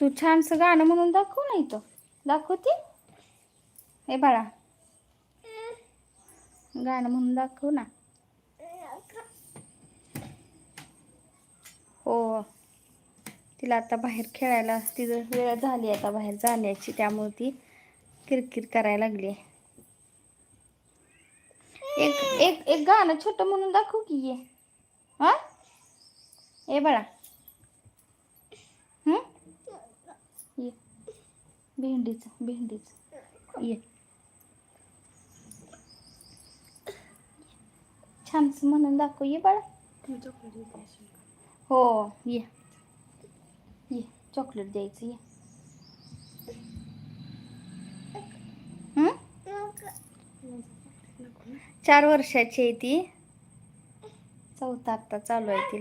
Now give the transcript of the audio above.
तू छानसं गाणं म्हणून दाखव ना इथं. दाखवते. हे बाळा, गाणं म्हणून दाखव ना. हो, तिला आता बाहेर खेळायला तिचं वेळ झाली आता बाहेर जाण्याची, त्यामुळे ती किरकिर करायला लागली. एक एक एक गाणं छोटं म्हणून दाखव की ये. हा, ए बाळा. ये, भेंडीच ये. छानस म्हणून दाखव ये बाळा. हो, ये ये, चॉकलेट द्यायचं ये. 4 वर्षाची आहे ती. 4था आत्ता चालू आहे ती.